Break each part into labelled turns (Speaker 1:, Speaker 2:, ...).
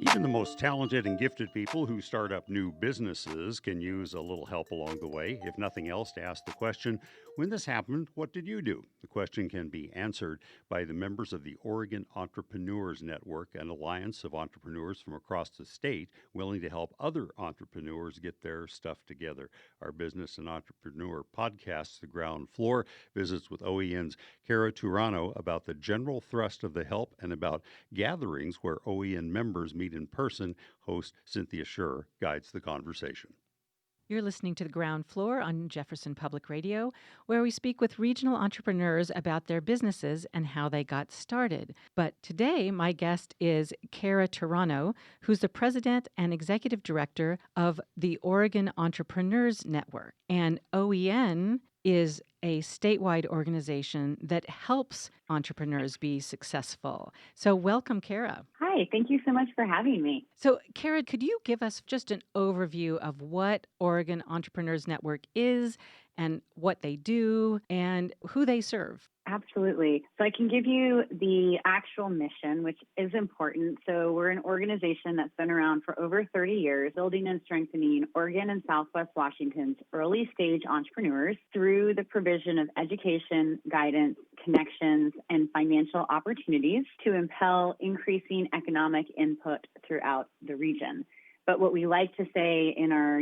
Speaker 1: Even the most talented and gifted people who start up new businesses can use a little help along the way, if nothing else, to ask the question, when this happened, what did you do? The question can be answered by the members of the Oregon Entrepreneurs Network, an alliance of entrepreneurs from across the state willing to help other entrepreneurs get their stuff together. Our Business and Entrepreneur podcast, The Ground Floor, visits with OEN's Cara Turano about the general thrust of the help and about gatherings where OEN members meet in person. Host Cynthia Scherr guides the conversation.
Speaker 2: You're listening to The Ground Floor on Jefferson Public Radio, where we speak with regional entrepreneurs about their businesses and how they got started. But today, my guest is Cara Turano, who's the president and executive director of the Oregon Entrepreneurs Network. And OEN is a statewide organization that helps entrepreneurs be successful. So welcome, Cara.
Speaker 3: Hi, thank you so much for having me.
Speaker 2: So, Cara, could you give us just an overview of what Oregon Entrepreneurs Network is and what they do and who they serve?
Speaker 3: Absolutely. So I can give you the actual mission, which is important. So we're an organization that's been around for over 30 years, building and strengthening Oregon and Southwest Washington's early stage entrepreneurs through the provision of education, guidance, connections, and financial opportunities to impel increasing economic input throughout the region. But what we like to say in our,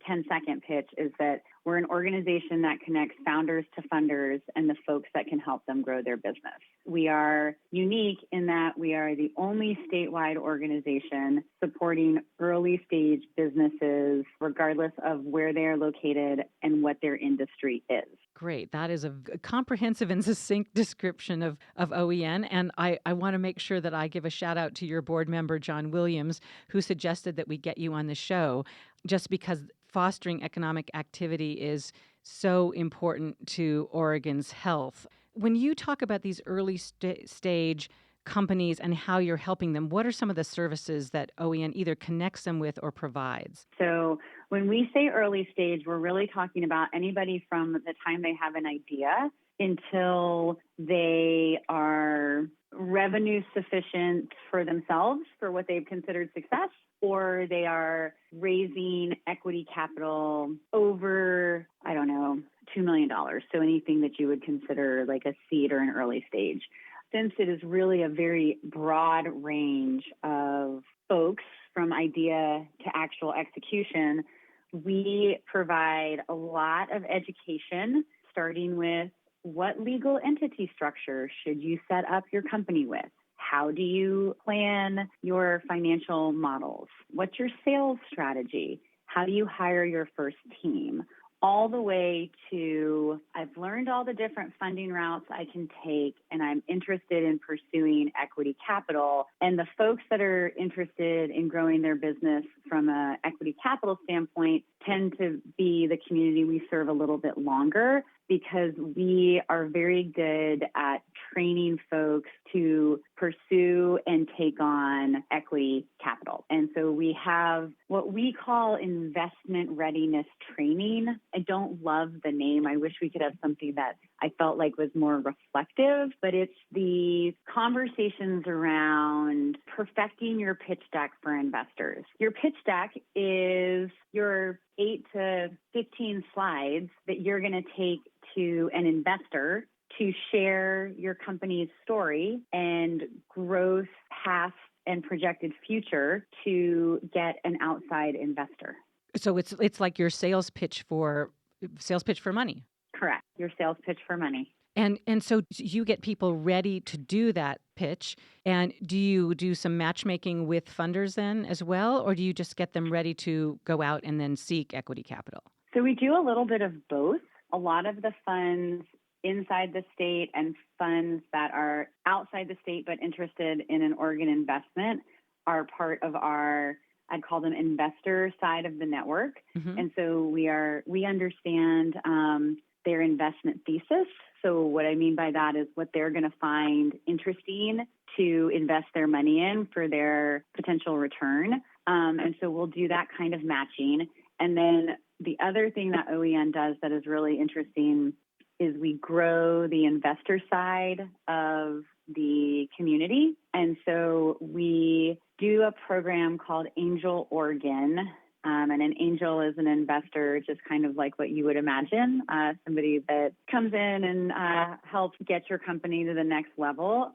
Speaker 3: 10-second pitch is that we're an organization that connects founders to funders and the folks that can help them grow their business. We are unique in that we are the only statewide organization supporting early stage businesses, regardless of where they are located and what their industry is.
Speaker 2: Great. That is a comprehensive and succinct description of OEN. And I want to make sure that I give a shout out to your board member, John Williams, who suggested that we get you on the show just because fostering economic activity is so important to Oregon's health. When you talk about these early stage companies and how you're helping them, what are some of the services that OEN either connects them with or provides?
Speaker 3: So when we say early stage, we're really talking about anybody from the time they have an idea until they are revenue sufficient for themselves for what they've considered success, or they are raising equity capital over, $2 million. So anything that you would consider like a seed or an early stage. Since it is really a very broad range of folks from idea to actual execution, we provide a lot of education, starting with what legal entity structure should you set up your company with? How do you plan your financial models? What's your sales strategy? How do you hire your first team? All the way to, I've learned all the different funding routes I can take, and I'm interested in pursuing equity capital. And the folks that are interested in growing their business from an equity capital standpoint tend to be the community we serve a little bit longer, because we are very good at training folks to pursue and take on equity capital. And so we have what we call investment readiness training. I don't love the name. I wish we could have something that I felt like was more reflective, but it's the conversations around perfecting your pitch deck for investors. Your pitch deck is your 8 to 15 slides that you're going to take to an investor to share your company's story and growth path and projected future to get an outside investor.
Speaker 2: So it's like your sales pitch for money.
Speaker 3: Correct. Your sales pitch for money.
Speaker 2: And so you get people ready to do that pitch. And do you do some matchmaking with funders then as well? Or do you just get them ready to go out and then seek equity capital?
Speaker 3: So we do a little bit of both. A lot of the funds inside the state and funds that are outside the state but interested in an Oregon investment are part of our, I'd call them investor side of the network. Mm-hmm. And so we understand their investment thesis. So what I mean by that is what they're going to find interesting to invest their money in for their potential return. And so we'll do that kind of matching. And then the other thing that OEN does that is really interesting is we grow the investor side of the community. And so we do a program called Angel Oregon. And an angel is an investor, just kind of like what you would imagine, somebody that comes in and helps get your company to the next level.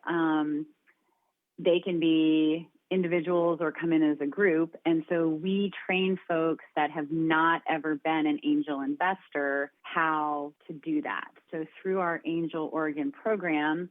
Speaker 3: They can be individuals or come in as a group. And so we train folks that have not ever been an angel investor how to do that. So through our Angel Oregon program,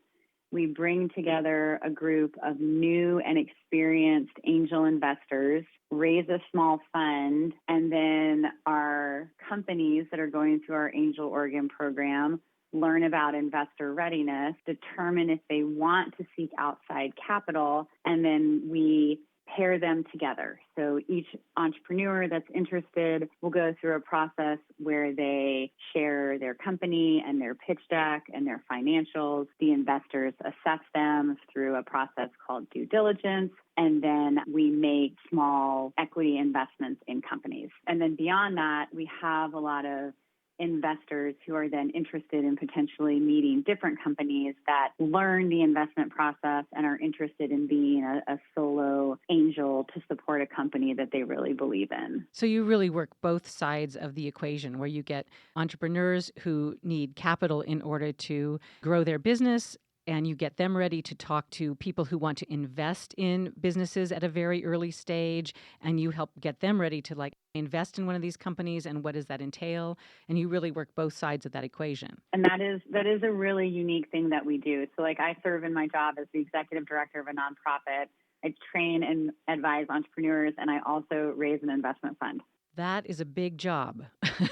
Speaker 3: we bring together a group of new and experienced angel investors, raise a small fund, and then our companies that are going through our Angel Oregon program learn about investor readiness, determine if they want to seek outside capital, and then we pair them together. So each entrepreneur that's interested will go through a process where they share their company and their pitch deck and their financials. The investors assess them through a process called due diligence, and then we make small equity investments in companies. And then beyond that, we have a lot of investors who are then interested in potentially meeting different companies that learn the investment process and are interested in being a solo angel to support a company that they really believe in.
Speaker 2: So you really work both sides of the equation, where you get entrepreneurs who need capital in order to grow their business, and you get them ready to talk to people who want to invest in businesses at a very early stage, and you help get them ready to invest in one of these companies, and what does that entail? And you really work both sides of that equation.
Speaker 3: And that is a really unique thing that we do. So I serve in my job as the executive director of a nonprofit. I train and advise entrepreneurs, and I also raise an investment fund.
Speaker 2: That is a big job.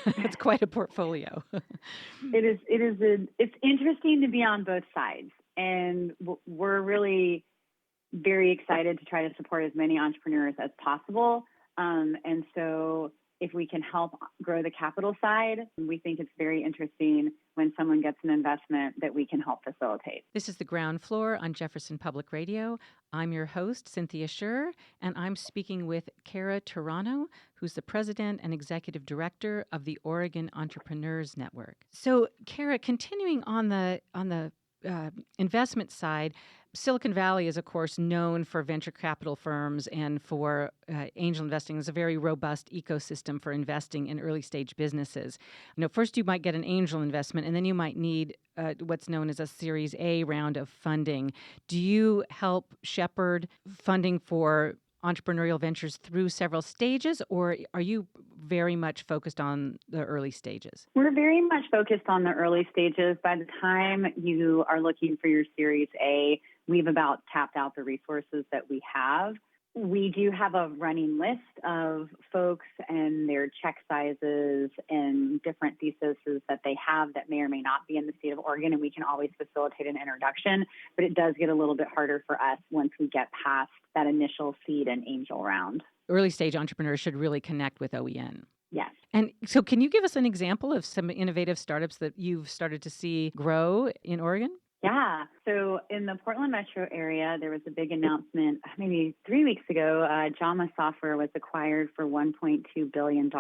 Speaker 2: It's quite a portfolio.
Speaker 3: It's interesting to be on both sides. And we're really very excited to try to support as many entrepreneurs as possible. And so if we can help grow the capital side, we think it's very interesting when someone gets an investment that we can help facilitate.
Speaker 2: This is The Ground Floor on Jefferson Public Radio. I'm your host, Cynthia Scherr, and I'm speaking with Cara Turano, who's the president and executive director of the Oregon Entrepreneurs Network. So, Cara, continuing on the investment side, Silicon Valley is, of course, known for venture capital firms and for angel investing. It's a very robust ecosystem for investing in early stage businesses. First you might get an angel investment, and then you might need what's known as a Series A round of funding. Do you help shepherd funding for entrepreneurial ventures through several stages, or are you very much focused on the early stages?
Speaker 3: We're very much focused on the early stages. By the time you are looking for your Series A, we've about tapped out the resources that we have. We do have a running list of folks and their check sizes and different theses that they have that may or may not be in the state of Oregon, and we can always facilitate an introduction. But it does get a little bit harder for us once we get past that initial seed and angel round.
Speaker 2: Early stage entrepreneurs should really connect with OEN.
Speaker 3: Yes.
Speaker 2: And so can you give us an example of some innovative startups that you've started to see grow in Oregon?
Speaker 3: Yeah. So in the Portland metro area, there was a big announcement maybe 3 weeks ago. JAMA Software was acquired for $1.2 billion.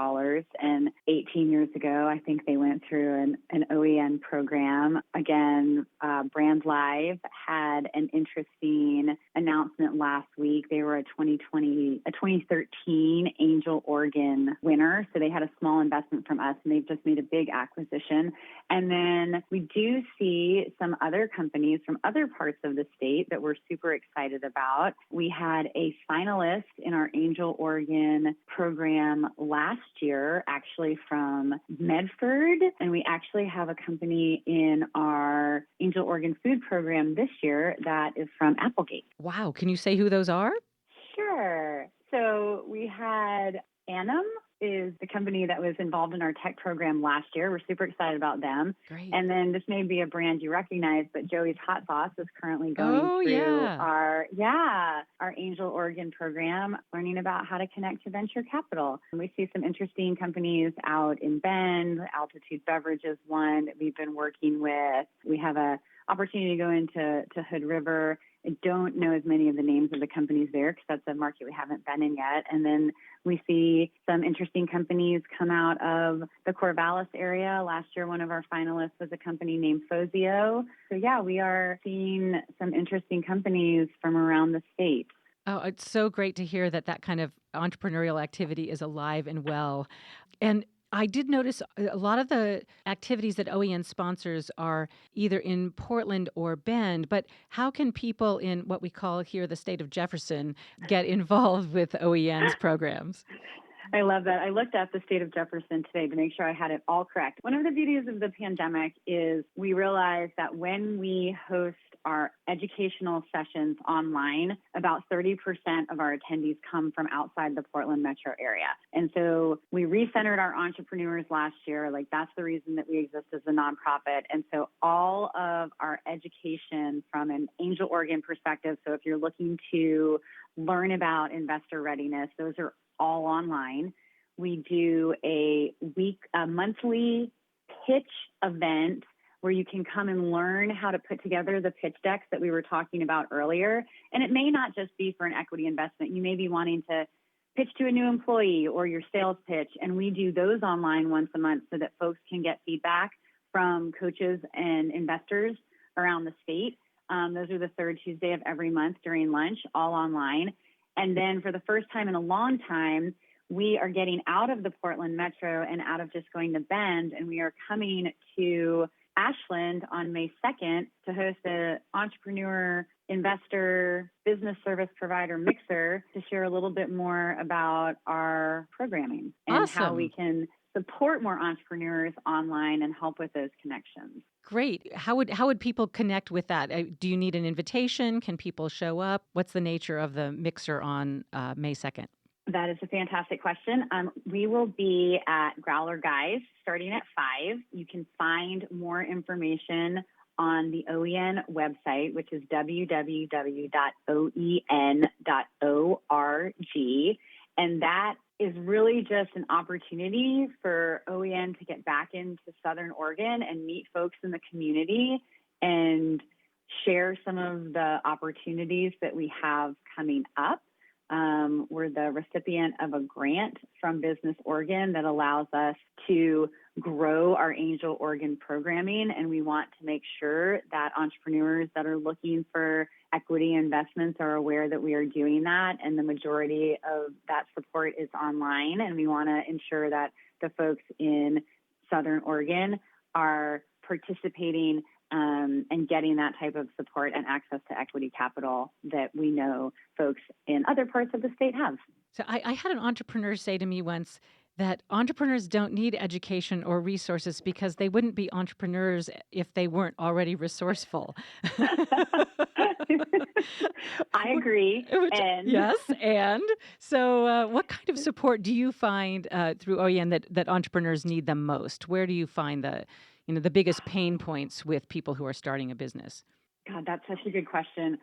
Speaker 3: And 18 years ago, I think they went through an OEN program. Again, Brand Live had an interesting announcement last week. They were a 2013 Angel Oregon winner. So they had a small investment from us, and they've just made a big acquisition. And then we do see some other companies from other parts of the state that we're super excited about. We had a finalist in our Angel Oregon program last year, actually from Medford, and we actually have a company in our Angel Oregon food program this year that is from Applegate.
Speaker 2: Wow. Can you say who those are?
Speaker 3: Sure. So we had Annam is the company that was involved in our tech program last year. We're super excited about them.
Speaker 2: Great.
Speaker 3: And then this may be a brand you recognize, but Joey's Hot Sauce is currently going through our Angel Oregon program, learning about how to connect to venture capital. And we see some interesting companies out in Bend. Altitude Beverage is one that we've been working with. We have a opportunity to go into Hood River I don't know as many of the names of the companies there because that's a market we haven't been in yet. And then we see some interesting companies come out of the Corvallis area. Last year, one of our finalists was a company named Fozio. So yeah, we are seeing some interesting companies from around the state.
Speaker 2: Oh, it's so great to hear that that kind of entrepreneurial activity is alive and well. And I did notice a lot of the activities that OEN sponsors are either in Portland or Bend, but how can people in what we call here the state of Jefferson get involved with OEN's programs?
Speaker 3: I love that. I looked at the state of Jefferson today to make sure I had it all correct. One of the beauties of the pandemic is we realized that when we host our educational sessions online, about 30% of our attendees come from outside the Portland metro area. And so we recentered our entrepreneurs last year. Like, that's the reason that we exist as a nonprofit. And so all of our education from an Angel Oregon perspective, so if you're looking to learn about investor readiness, those are all online. We do a monthly pitch event where you can come and learn how to put together the pitch decks that we were talking about earlier. And it may not just be for an equity investment. You may be wanting to pitch to a new employee or your sales pitch. And we do those online once a month so that folks can get feedback from coaches and investors around the state. Those are the third Tuesday of every month during lunch, all online. And then for the first time in a long time, we are getting out of the Portland metro and out of just going to Bend, and we are coming to Ashland on May 2nd to host an entrepreneur, investor, business service provider mixer to share a little bit more about our programming and how we can support more entrepreneurs online and help with those connections.
Speaker 2: Great. How would people connect with that? Do you need an invitation? Can people show up? What's the nature of the mixer on May 2nd?
Speaker 3: That is a fantastic question. We will be at Growler Guys starting at 5. You can find more information on the OEN website, which is www.oen.org. And that is really just an opportunity for OEN to get back into Southern Oregon and meet folks in the community and share some of the opportunities that we have coming up. We're the recipient of a grant from Business Oregon that allows us to grow our Angel Oregon programming, and we want to make sure that entrepreneurs that are looking for equity investments are aware that we are doing that, and the majority of that support is online, and we want to ensure that the folks in Southern Oregon are participating and getting that type of support and access to equity capital that we know folks in other parts of the state have.
Speaker 2: So I had an entrepreneur say to me once that entrepreneurs don't need education or resources because they wouldn't be entrepreneurs if they weren't already resourceful.
Speaker 3: I agree.
Speaker 2: Yes. And so what kind of support do you find through OEN that entrepreneurs need the most? Where do you find the biggest pain points with people who are starting a business?
Speaker 3: God, that's such a good question.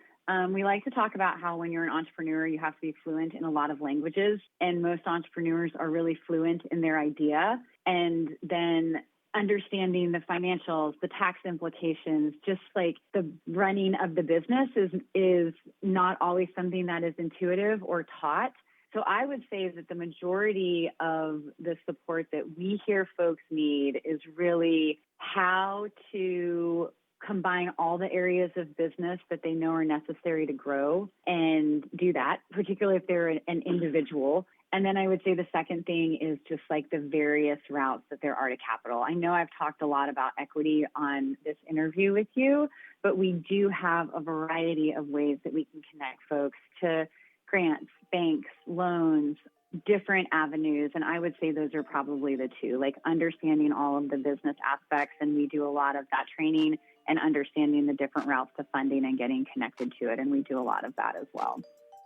Speaker 3: We like to talk about how when you're an entrepreneur, you have to be fluent in a lot of languages, and most entrepreneurs are really fluent in their idea. And then understanding the financials, the tax implications, just like the running of the business is not always something that is intuitive or taught. So I would say that the majority of the support that we hear folks need is really how to combine all the areas of business that they know are necessary to grow and do that, particularly if they're an individual. And then I would say the second thing is just like the various routes that there are to capital. I know I've talked a lot about equity on this interview with you, but we do have a variety of ways that we can connect folks to grants, banks, loans, different avenues. And I would say those are probably the two, like understanding all of the business aspects. And we do a lot of that training and understanding the different routes to funding and getting connected to it. And we do a lot of that as well.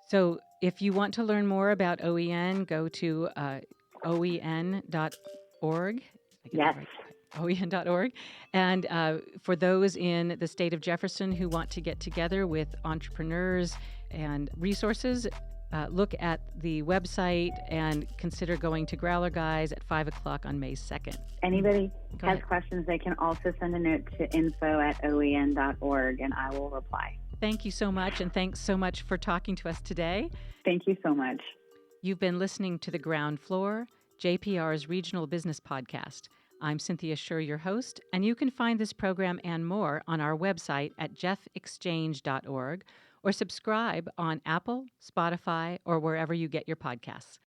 Speaker 2: So if you want to learn more about OEN, go to oen.org.
Speaker 3: Yes.
Speaker 2: OEN.org. And for those in the state of Jefferson who want to get together with entrepreneurs and resources, look at the website and consider going to Growler Guys at 5 o'clock on May 2nd.
Speaker 3: Anybody has questions, they can also send a note to info@oen.org and I will reply.
Speaker 2: Thank you so much, and thanks so much for talking to us today.
Speaker 3: Thank you so much.
Speaker 2: You've been listening to The Ground Floor, JPR's regional business podcast. I'm Cynthia Scherr, your host, and you can find this program and more on our website at jeffexchange.org or subscribe on Apple, Spotify, or wherever you get your podcasts.